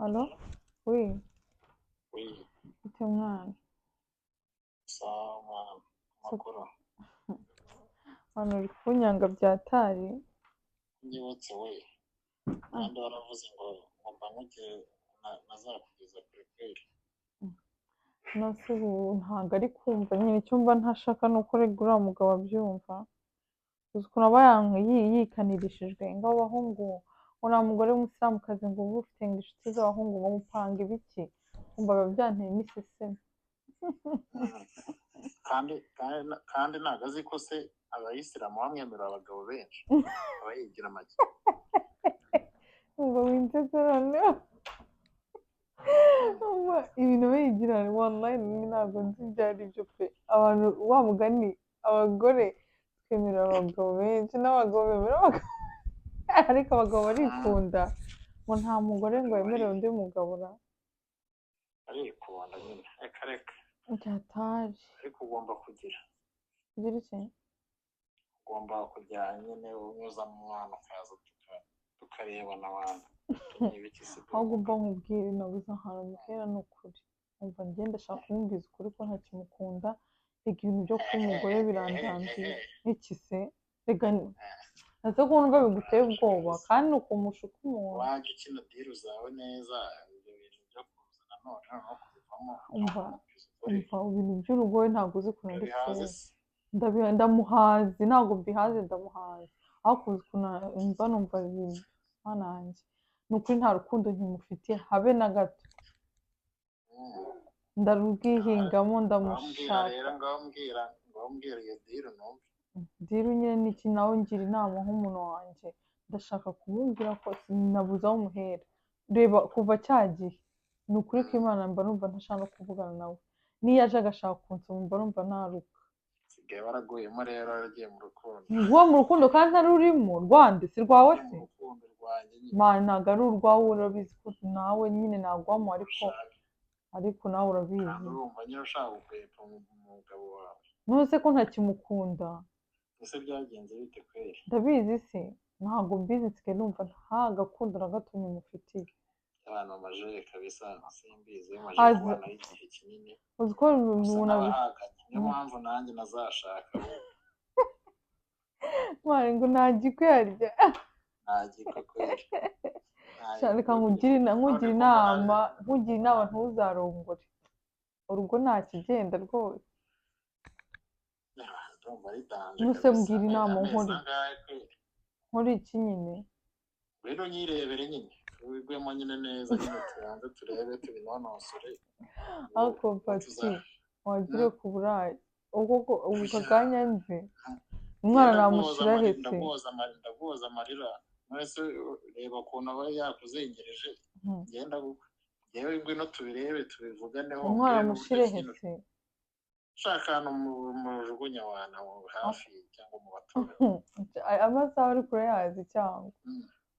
Alo? Oui, Oui, ufite umwana. sawa makuru. Hano uri kunyanga byatari. Nyibutse we, kandi waravuze ngo ngomba nkugire nazakugeza kure kweri. Nose ubu ntabwo ari kumva nyine icyo mba ntashaka ni uko rega uriya mugabo abyumva. Uzi ukuntu aba yikanirishijwe ngo abahungu uriya mugore w'umusilamukazi ngo uba ufite ngo inshuti z'abahungu ngo mupanga ibiki umva biba byanteye n'iseseme. kandi ntabwo azi ko se abayisilamu bamwemerera abagabo benshi aba yigira make. Ngo winsetse noneho ibintu bigira wallahi ntabwo nzi ibyo ari byo pe. Abantu wa mugani abagore twemerera abagabo benshi n'abagabo bemera abagabo ariko abagabo barikunda ngo nta mugore ngo yemerere undi mugabo ra arikunda nyine reka byataje ariko ugomba kugira iki ugomba kujya nyine unyuza mu mwana ukaza tukarebana abantu ahubwo mba nkubwire nabuze ahantu muhera ni ukuri umva ngenda ashaka kumubwiza ukuri ko ntakimukunda rega ibintu byo kuba umugore birandangiye iki se rega ese ko numva biguteye ubwoba kandi ni ukumushuka umuntu wajya ukina diru zawe neza ibyo bintu byo kuzana none no kubivamo umva ibintu by'urugo we ntabwo uzi ukuntu ari bihaze keza ndamuhazi ntabwo mbihaze ndamuhazi aho kuzi ukuntu mva numva ibintu nanjye ni ukuri nta rukundo nkimufitiye habe na gato ndarubwihingamo ndamushaka ngaho mbwira iyo diru numve diru nyine ni iki nawe ngira inama nk'umuntu wanjye ndashaka kumubwira ko sinabuze aho muhera reba kuva cyagihe ni ukuri ko Imana mba numva ntashaka no kuvugana nawe niyo aje agashaka kunsoma mba numva naruka sigaye waraguyemo rero waragiye mu rukundo nguwo mu rukundo kandi ntari urimo rwande si rwawe se urukundo rwanjye mani ntabwo ari urwawe urabizi ko nawe nyine nagwamo ariko nawe urabizi urumva nyine ushaka gukwepa umugabo wawe ntuze ko ntakimukunda ese byagenze bite kweri ndabizi se ntabwo mbizi nsigaye numva nta gakundo na gato mufitiye abantu amajeri kabisa simbizi amajeri kubana igihe kinini uzi ko umuntu niyo mpamvu nanjye nazashaka mwana ngo ntagikwe yarya ntagikwe kweri reka nkugire inama ntuzarongore urugo nta kigenda rwose nuse mbwira inama nkora iki nyine rero nyirebere nyine wigwemo nyine neza nyine tubanze turebe tubinonosore ariko pati wagire ku burayi ubwo kaganya nzi umwana namushyira hese ndaguhoza amarira mwese reba ukuntu aba yakuzengereje ngenda yewe ngwino tubirebe tubivuganeho umwana mushyire hese ushaka ahantu mujugunya wana hafi cyangwa mu baturanyi amasaha uri kure yazi cyangwa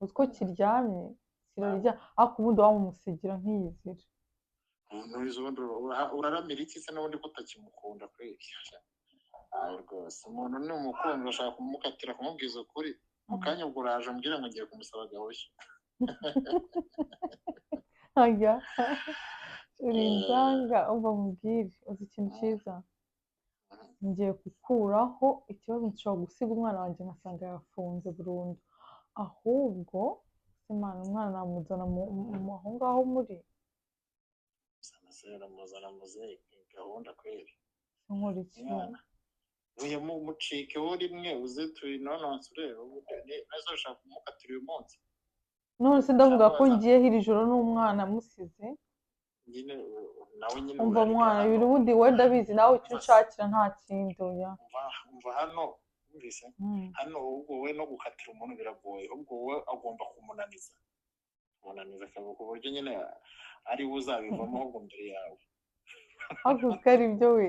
uzi ko kiryamye kirarya ariko ubundi wamumusigira nk'iyizira uraramira iki se n'ubundi ko utakimukunda kweri rwose umuntu ni umukunzi urashaka kumukatira kumubwiza ukuri mu kanya ubwo uraje umbwira ngo ngiye kumusaba agahushya ajya uri inzanga umva mubwire uzi ikintu cyiza ngiye gukuraho ikibazo nshobora gusiga umwana wanjye nkasanga yafunze burundu ahubwo umwana namuzana aho ngaho muri muzana muzehe gahunda kweri nkurikiye uyu mucike wo rimwe uze tubinononsore neza ushaka kumukatira uyu munsi none se ndavuga ko ngiyeho iri joro n'umwana amusize nyine nawe nyine umva mwana ibintu ubundi wowe ndabizi nawe icyo ushakira nta kindi oya umva hano wumvise hano ubwo wowe no gukatira umuntu biragoye ubwo wowe agomba kumunaniza ku buryo nyine ari we uzabivamo ahubwo mbere yawe hakuze ari byo we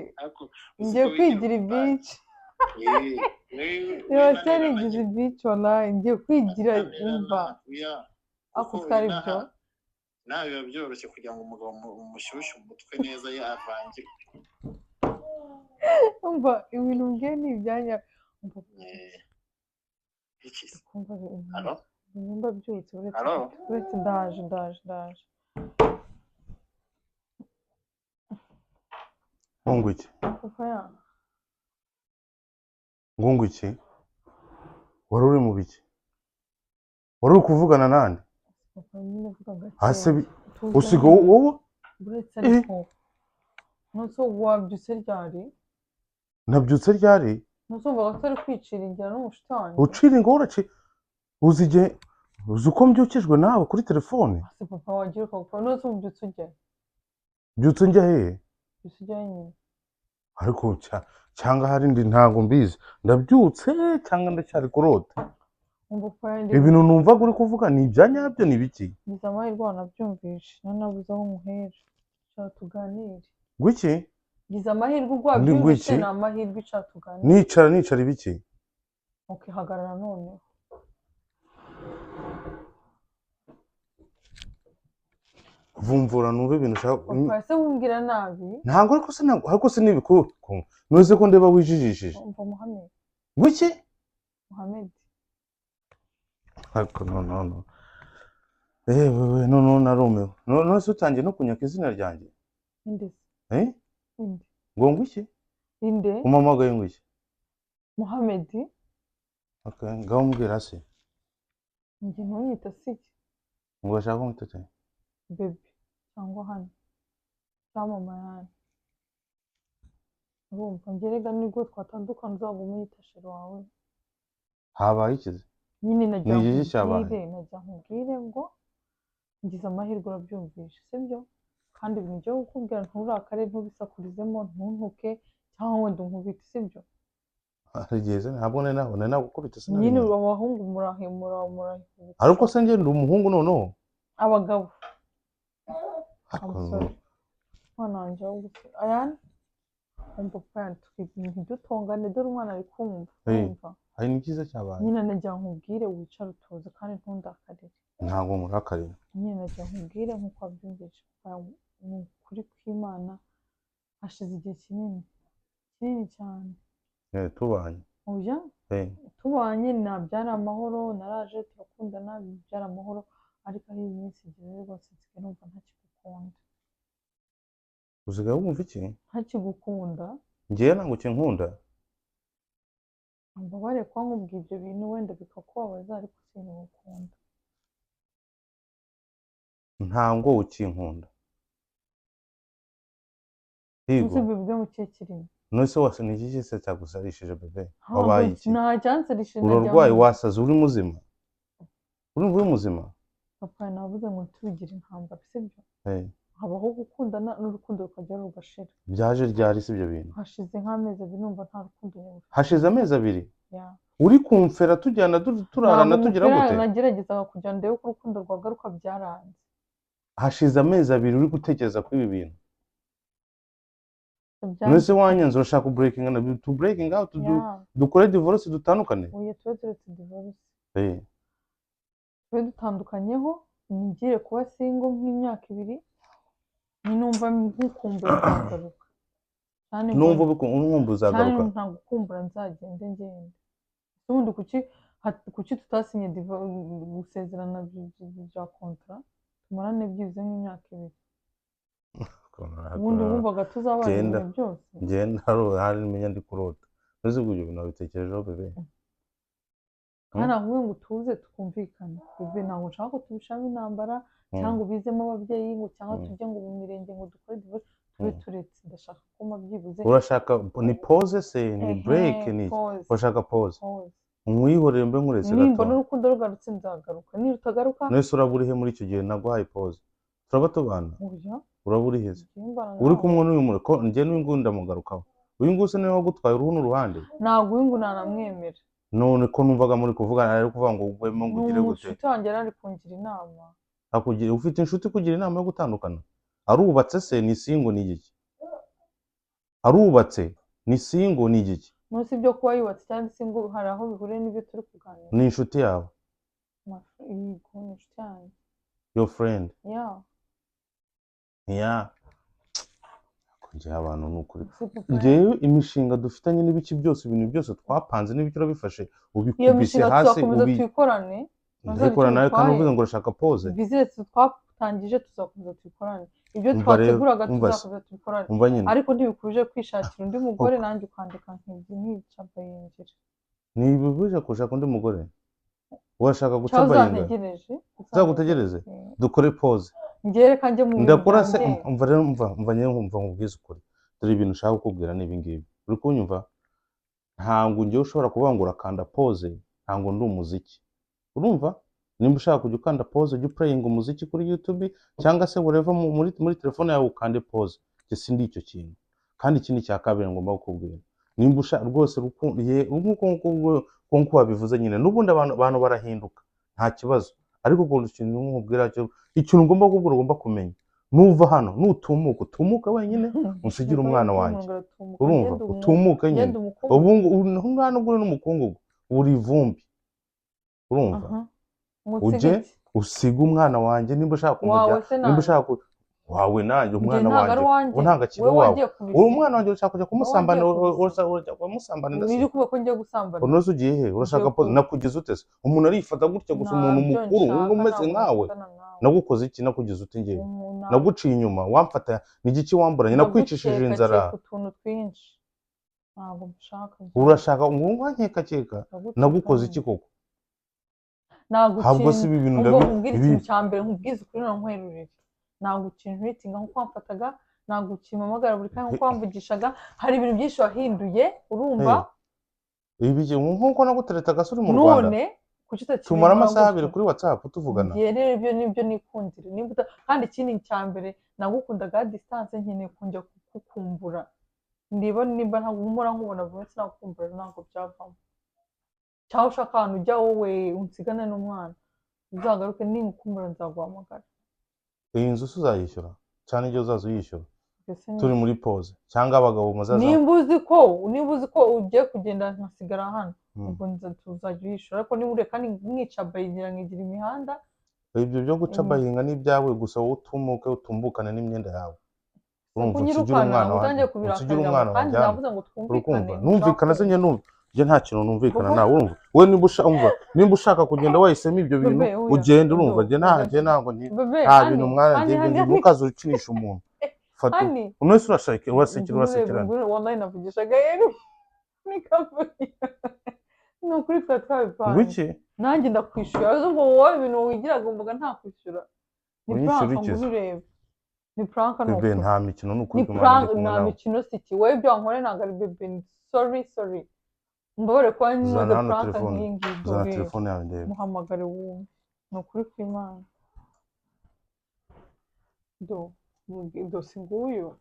ngiye kwigira ibici reba cyarigize ibici wallahi ngiye kwigira imva hakuze ari byo nawe biba byoroshye kugira ngo umugabo umushyushye umutwe neza yavangirwe umva ibintu mbwiye ni ibyanya iki nimba byutse uretse ndaje ngo iki papa ya ngo iki wari uri mu biki wari uri kuvugana nande papa nyine vuga gake hase usiga wowe buretse ariko nose wabyutse ryari nabyutse ryari nose umva atari kwicira inzira n'umushuti wanjye ucira ingo uraci uzi igihe uzi uko mbyukijwe nawe kuri telefone ase papa wagira ukagupfa nose ubyutse ujya byutse njya hehe byutse ujya nyine ariko cyangwa hari ndi ntabwo mbizi ndabyutse cyangwa ndacyari kurota umva papa yanjye ibintu numvaga uri kuvuga ni ibya nyabyo ni biki ngize amahirwe wanabyumvishe nanabuze aho muhera shaka tuganire gwiki ngize amahirwe ubwo wabyumvishe ni amahirwe shaka tuganire nicara ibiki hagarara noneho vumvura numva ibintu ushaka papa ese wumbwira nabi ntabwo ariko se n'ibikuru nuzi ko ndeba wijijishije umva Muhammed gwiki Muhammed ariko no wewe no narumewe none se utangiye no kunyaka izina ryanjye inde inde ngo ngwiki inde umamagaye ngwiki Muhammed ngaho mbwira se njye ntunyita siki ngo bashaka kumwita cyane bebe cyangwa hano cyangwa mama yanjye urumva ngerega nibwo twatandukana uzaba umwita sheri wawe habaye ikizi nyine najya nkubwire ngo ngize amahirwe urabyumvishe sibyo kandi ibintu byo kukubwira nturakare ntubisakurizemo ntuntuke cyangwa wenda unkubite sibyo harigeze ntabwo nari nagukubita se nyine abahungu murahe ariko se njye ndi umuhungu noneho abagabo mwana wanjye wo gusa ayane umva papa ntidutongane dore umwana ari kumva hari ni cyiza cyabaye nyine najya nkubwire wicare utuze kandi ntundakarire ntabwo murakarira nyine najya nkubwire nk'uko wabyumvise ni ukuri kw'Imana hashize igihe kinini cyane tubanye oya tubanye nabyara amahoro naraje turakundana bibyara amahoro ariko aho iyi minsi igeze rwose nsigaye numva ntakigukunda usigaye wumva iki ntakigukunda ngewe ntabwo ukinkunda mbabare kuba nkubwiye ibyo bintu wenda bikakubabaza ariko sinabikunda ntabwo ukinkunda uzi bivuge mu kihe kirimo nose wase ni iki se cyagusarishije bebe wabaye iki nta cyansarishije urarwaye wasaze uri muzima uri muzima papa navuze ngo tubigire intambara sibyo habaho gukundana n'urukundo rukajya rugashira byaje ryari si ibyo bintu hashize nk'amezi abiri numva nta rukundo nyuma hashize amezi abiri uri kumfera tujyana turarana tugira gute nageragezaga kugira ndebe ko urukundo rwagaruka byaranze hashize amezi abiri uri gutekereza kuri ibi bintu mwese wanyanze urashaka breaking na to breaking out dukore divorce dutandukane oya tube turetse divorce tube dutandukanyeho nigire kuba single nk'imyaka ibiri numva nkukumbura nzagaruka numva ukumva uzagaruka nta gukumbura nzagende ngende ubundi kuki tutasinye gusezerana bya kontra tumarane byibuze nk'imyaka ibiri ubundi wumvaga tuzabana ibintu byose ngenda hari menya ndi kurota uzi ibyo bintu wabitekerejeho bebe kandi ahubwo ngo tuze tukumvikane bebe ntabwo nshaka ko tubishamo intambara cyangwa ubizemo ababyeyi ngo cyangwa tujye ngo mu mirenge ngo dukore divorce tube turetse ndashaka ko mabyibuze urashaka ni pause se ni break ni urashaka pause umwihorere mbe nkuretse gato nimba n'urukundo rugarutse nzagaruka niba utagaruka nese urabura ihe muri icyo gihe naguhaye pause turaba tubana urabura iheze uri kumwe n'uyu muntu ko njye n'uyu nguyu ndamugarukaho uyu nguyu se niwe wagutwaye uruhu n'uruhande ntabwo uyu nguyu nanamwemera none ko numvaga muri kuvugana ari kuvuga ngo ugwemo ngo ugire gute umushuti wanjye ari kungira inama ufite inshuti kugira inama yo gutandukana arubatse se ni singo ni igiki arubatse ni singo ni igiki munsi ibyo kuba yubatse cyangwa singo hari aho bihuriye n'ibyo turi kuganira ni inshuti yawe ni inshuti yanjye your friend njyewe abantu ni ukuri njyewe imishinga dufitanye n'ibiki byose ibintu byose twapanze n'ibiki urabifashe ubikubise hasi tuyikorane ndayikorana nawe kandi uvuze ngo urashaka pause business twatangije tuzakomeza tubikorane ibyo twateguraga tuzakomeza tubikorane ariko ntibikuje kwishakira undi mugore nanjye ukandika nk'icapa yinjira ntibibuje gushaka undi mugore urashaka gucaba yinga uzagutegereze dukore pause ngereka njye mu ndakora se umva rero umva nkubwiza ukuri dore ibintu ushaka kukubwira ni ibi ngibi uri kunyumva ntabwo njye ushobora kuvuga ngo urakanda pause ntabwo ndi umuziki urumva nimba ushaka kujya ukanda pause ujya playing umuziki kuri YouTube cyangwa se whatever muri telefone yawe ukande pause cyo sindi icyo kintu kandi ikindi cya kabiri ngomba kukubwira nimba ushaka rwose nkuko wabivuze nyine n'ubundi abantu barahinduka nta kibazo ariko ukuntu ikintu nkubwira cyo ikintu ngomba kukubwira ugomba kumenya nuva hano utumuka wenyine usigira umwana wanjye urumva utumuka nyine ubu hano gure n'umukungugu uri ivumbi urumva uje usiga umwana wanjye nimba ushaka kumujya nimba ushaka wawe nanjye umwana wanjye ntabwo akiri wawe uwo mwana wanjye ushaka kujya kumusambana urajya kumusambana ndetse kuba ko ngiye gusambana unoze ugiye he urashaka pose nakugize utese umuntu arifata gutya gusa umuntu mukuru umeze nkawe nagukoze iki nakugize ute ngiye naguciye inyuma wamfata n'igiki wamburanye nakwicishije inzara utuntu twinshi ntabwo mbishaka urashaka ngo nkeka nagukoze iki koko ntabwo si ibi bintu ibi cyambere nkubwiza ukuri no nkwerurire ntabwo ikintu ritinga nko kwamfataga ntabwo ukimamagara buri kanya nko wamvugishaga hari ibintu byinshi wahinduye urumva ibije nkuko naguteretaga suri mu Rwanda none kuki utakimara tumara amasaha abiri kuri WhatsApp tuvugana rero ibyo nibyo nikundire nimba kandi ikindi cyambere nagukundaga distance nkeneye kunjya kukumbura nimba ntabwo umura nkubona vuba sinakumbura ntabwo byavamo cyangwa ushaka ahantu ujya wowe unsigane n'umwana uzagaruke ninkukumbura nzaguhamagara iyi nzu uzayishyura cyane igihe uzaza uyishyura turi muri pause cyangwa abagabo muzaza nimba uzi ko ugiye kugenda nkasigara hano ubwo tuzajya uyishyura ariko niba ureka mwica bayigira nkigira imihanda ibyo byo guca bahinga n'ibyawe gusa wowe utumuke utumbukane n'imyenda yawe urumva usigira umwana wanjye urukumva numvikana se njye numva njye nta kintu numvikana nawe urumva we nimba ushaka kugenda wahisemo ibyo bintu ugenda urumva njye ntabwo nta bintu mwana njye ntukaze ukinisha umuntu fata unese urasekera wallahi navugishaga rero nikavugira ni ukuri twa twabipanze wiki nanjye ndakwishyura azumva wowe ibintu wigiraga umvuga nta kwishyura ni prank ngururebe ni prank no bebe nta mikino n'ukuri ni prank nta mikino siki wowe ibyo wankore ntabwo ari bebe sorry mbore kwa nyoza prank nk'ingi zana telefone yawe ndebe muhamagare wumve ni ukuri kw'Imana do singuyo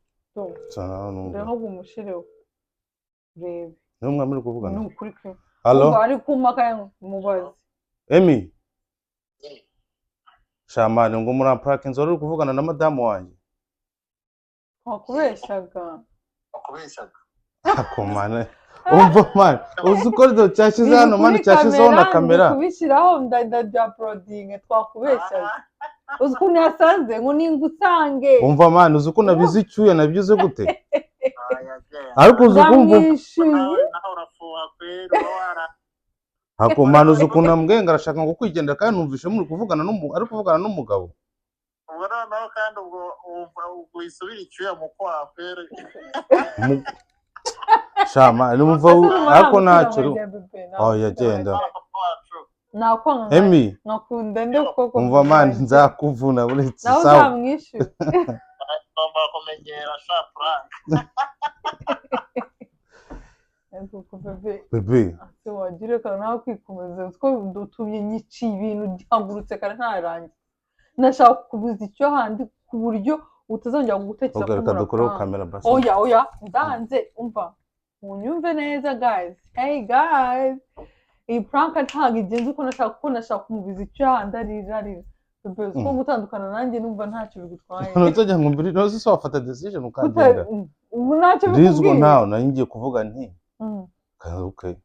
sana numva rero gumushire rebe niyo mwamuri kuvugana ni ukuri kw'Imana Allo ari kumaka mubazi Emi Shamani ngo muri prank inzo uri kuvugana na madamu wanjye wakubeshaga akomane umva man uzukora cyashyize hano man cyashyizeho na kamera kubishyiraho ndajya uploading twakubeshaga ukuntu yasanze ngo ningusange umva man uko nabizi icyuya nabyuze gute ariko uzukumva akomane ukuntu ambwenga arashaka ngo kwigendera kandi numvishe muri kuvugana n'umugabo ubwo noneho kandi ubwo wisubira icyuya mu kwafere shama numva ariko ntacyo yagenda Emi nakunda nde koko umva man nzakuvuna uretse sawa nawe uzamwishyura ngomba kumenyera sha prank bebe ase wagire kana nawe kwikomeza ko dutumye nyici ibintu byagurutse kana ntarangiye nashaka kubuza icyo handi ku buryo utazongera gutekereza ko ugaruka dukoreho kamera basi oya ndanze umva munyumve neza guys hey guys iyi prank ntabwo igenze uko nashaka kumubuza icyo handi arira bebe ko gutandukana nanjye numva ntacyo bigutwaye nuzajya ngo mbiri noze so wafata decision ukagenda ntacyo bikubwiye rizwo ntaho ngiye kuvuga nti okay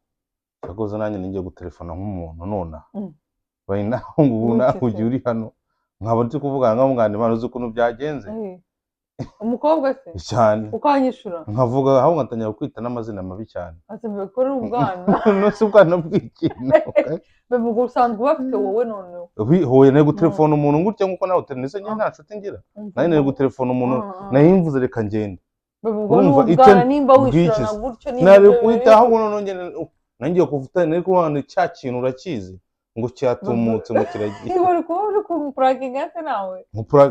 cyakoze nanjye ningiye gutelefona nk'umuntu nona bayi naho ngubu naho uri hano nkaba ndi kuvugana n'umwana Imana uzi ukuntu byagenze umukobwa se cyane ukanyishura nkavuga aho ngatangira kwita n'amazina mabi cyane asabye ko ari ubwana nose ubwana bw'ikintu bebe ubwo usanzwe bafite wowe noneho huye nari gutelefona umuntu gutya nk'uko nawe utenese njye nta nshuti ngira nari nari gutelefona umuntu nayo mvuze reka ngende bebe ubwo ni ubwana nimba wishyurana gutyo nari guhita ahubwo noneho nangiye kuvuta nari kubona cya kintu urakizi ngo cyatumutse ngo kiragiye uri kuba uri kumpurakinga se nawe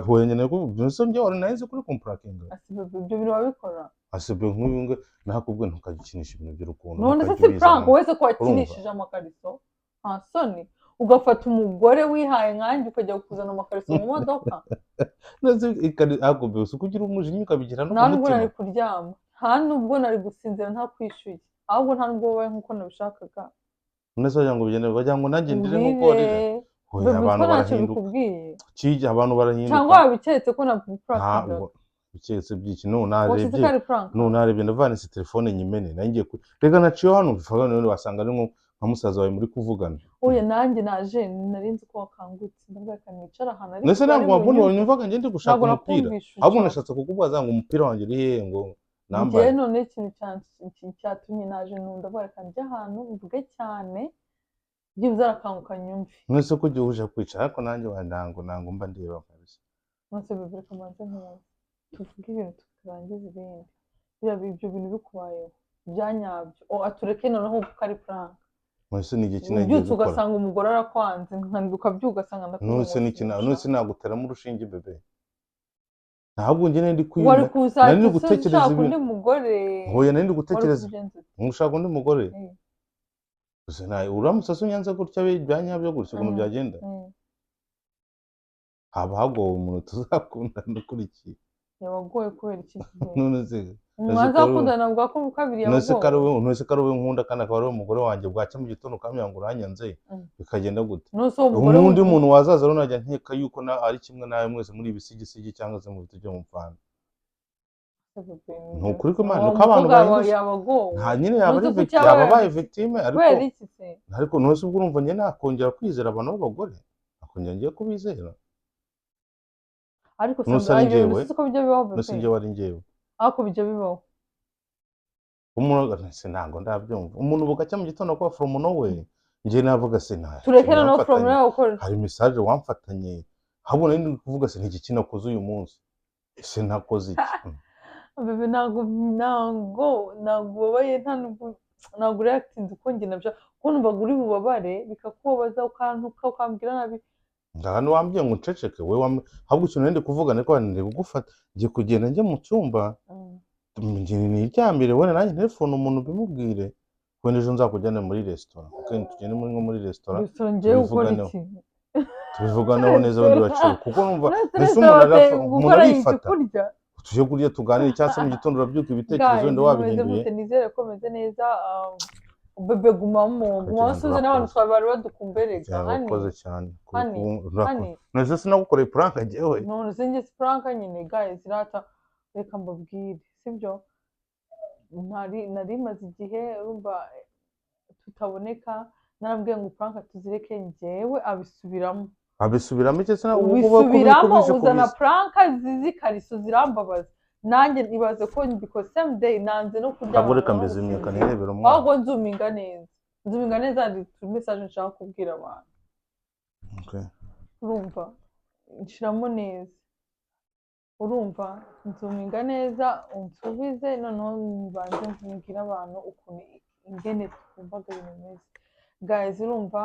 huye nyine byose njye wari nahize kuri kumpurakinga asibye ibyo bintu wabikora asibye nk'uyu ngo nakubwiye ntukagikinisha ibintu by'urukundo none se si frank wese ko wakinishije amakariso nta soni ugafata umugore wihaye nkanjye ukajya kuzana amakariso mu modoka akubwira kugira umujinya ukabigira no ku nta nubwo mutima nari kuryama nta nubwo nari gusinzira nta kwishyuye ahubwo nta nubwo wabaye nk'uko nabishakaga none se ngo bigende bagira ngo nanjye ndire nk'uko warira bebe abantu ko ntacyo barahinduka bikubwiye kijya abantu barahinduka cyangwa wabiketse ko napurankinga biketse by'iki none washyize ko narebye ari prank none narebye ndavanise telefone nyimene nanjye reka naciye hano bivuga none wasanga ari nka musaza wawe muri kuvugana oya nanjye naje nari nzi ko wakangutse ndavuga ko nicara ahantu ariko ndetse ntabwo wabona wanyumvaga njye ndi gushaka ntabwo umupira nakumvisha ahubwo nashatse kukubaza ngo umupira wanjye uri hehe ngo njyewe nambaye none ikintu cyatumye naje ndavuga reka njye ahantu mvuge cyane byibuze arakanguka nyumve mwese ko ugiye uje kwicara ariko nanjye ntango mba ndeba kabisa nonse bebe reka mbanze nkubaze tuvuge ibintu turangiza ibindi biriya ibyo bintu bikubayeho byanyabyo atureke noneho kuko ari prank mwese ni igiki nagiye ubyutse gukora ugasanga umugore arakwanze ukabyuka ugasanga nonse naguteramo urushinge bebe ntabwo njye ndi wari kwiyumva kuzajya nari ndi gutekereza ushaka undi ibintu mugore hoya nari ndi wari gutekereza kubigenza ute? ngushaka undi mugore Eh, gusa nawe uramutse asunyanze gutya byanyabyo gutya ukuntu byagenda haba hagowe umuntu tuzakundana ukurikiye yabagoye kubera iki gihe none se umwanzi wakundana bwa kabiri nose yabagoye nose ko ari wowe nkunda kandi akaba ari wowe umugore wanjye bwacya mu gitondo ukamenya ngo uranyanze bikagenda gute nose uwo mugore undi muntu wazaza rero najya nkeka yuko ari kimwe nawe mwese muri ibisigisigi cyangwa se mu biti byo mu mupfana ni ukuri ko imana uko abantu bahinduye yabagowe nta nyine yaba Ntuzi ko ari cyaba yaba abaye yaragize. victime kubera iki se ariko nose ubwo urumva njye nakongera kwizera abantu b'abagore nakongera ngiye kubizera ariko Nuse usanga ari ibyo bintu njyewe, si ko bijya bibaho nose bebe njye wari njyewe ariko bijya bibaho umuntu se ntabwo ndabyumva umuntu bugacya mu gitondo kwa from nowhere njye navuga se nta tureke kintu noneho from wamfatanye. nawe ukora hari message wamfatanye ahubwo nari ndi kuvuga se ntigiki nakoze uyu munsi ese nakoze iki bebe ntabwo ubabaye ntabwo reactinze uko njye nabyo kuko numvaga uri bubabare bikakubabaza ukantuka ukambwira nabi ndahano wambwiye ngo uceceke we ahubwo ikintu nari ndi kuvuga niko ndi kugufata ngiye kugenda njye mu cyumba njye ni iryambere wenda nanjye telefone umuntu bimubwire wenda ejo nzakujyana muri resitora kuko tugende muri nko muri resitora resitora ngewe gukora tubivuganeho. iki tubivuganeho neza ubundi baciro kuko numva Uretse mbese resitora umuntu gukora iki arifata kurya tujye kurya tuganire cyangwa se mu gitondo urabyuka ibitekerezo wenda wabihinduye nizere ko meze neza bebe gumamo wasuze n'abantu twawe bari badukumbereka urakoze cyane hani nese sinagukoreye puranka njyewe none sinjye sipuranka nyine guys rata reka mbabwire sibyo nari maze igihe urumva tutaboneka narambwiye ngo puranka tuzireke njyewe abisubiramo icyo se ubisubiramo uzana puranka z'ikariso zirambabaza nanjye nibaze ko mbikoze same day nanze no kuryama ntabwo reka mbizimyuka nirebera umwana ahubwo nzuminga neza hari message nshaka kubwira abantu urumva nshiramo neza urumva nzuminga neza unsubize noneho mbanze mbwira abantu ukuntu ingene twumvaga ibintu bimeze guys urumva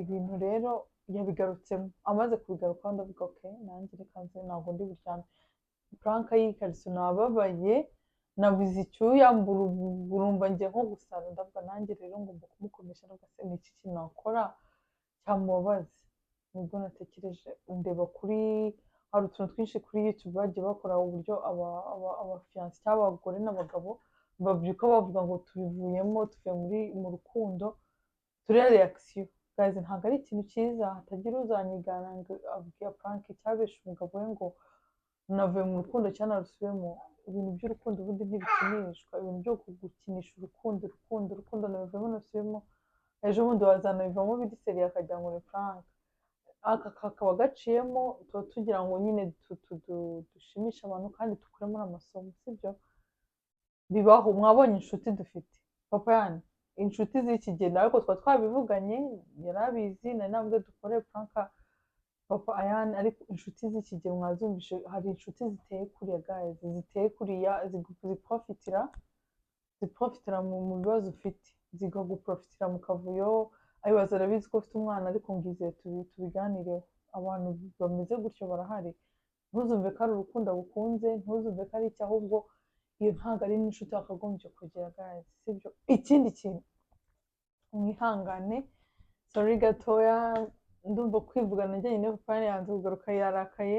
ibintu rero yabigarutsemo amaze kubigarukaho ndavuga okay nanjye reka nze ntabwo ndi buryame puranka y'ikariso nababaye nabuze icyuya burumva njye nko gusara ndavuga nanjye rero ngomba kumukomesha ndavuga se ni iki kintu nakora cyamubabaza nibwo natekereje ndeba kuri hari utuntu twinshi kuri YouTube bagiye bakora uburyo abafiyanse cyangwa abagore n'abagabo babyuka bavuga ngo tubivuyemo tuvuye mu rukundo turiya reaction guys ntabwo ari ikintu cyiza hatagira uzanyigana ngo abwira prank cyabesha umugabo we ngo navuye mu rukundo cyangwa narusubiyemo ibintu by'urukundo ubundi ntibikinishwa ibintu byo gukinisha urukundo nabivuyemo nasubiyemo ejo bundi wazanabivamo bidiseri akajya ngo ni prank aka kakaba gaciyemo tuba tugira ngo nyine dushimishe abantu kandi dukuremo n'amasomo sibyo bibaho mwabonye inshuti dufite papa yani inshuti z'iki gihe ariko twaba twabivuganye yarabizi nari nabwo dukore pranka papa ayani ariko inshuti z'iki gihe mwazumvishe hari inshuti ziteye kuriya guys ziteye kuriya ziprofitira mu bibazo ufite zikaguprofitira mu kavuyo ayibaza arabizi ko ufite umwana ariko ngizeye tubiganireho abantu bameze gutyo barahari ntuzumve ko ari urukundo agukunze ntuzumve ko ari icyo ahubwo iyo ntabwo ari n'inshuti wakagombye kugira guys sibyo ikindi kintu mwihangane sorry gatoya ndumva kwivugana njyenyine papa yanze kugaruka yarakaye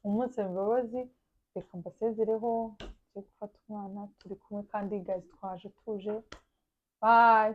umunsi imbabazi reka mbasezereho turi gufata umwana turi kumwe kandi guys twaje tuje bye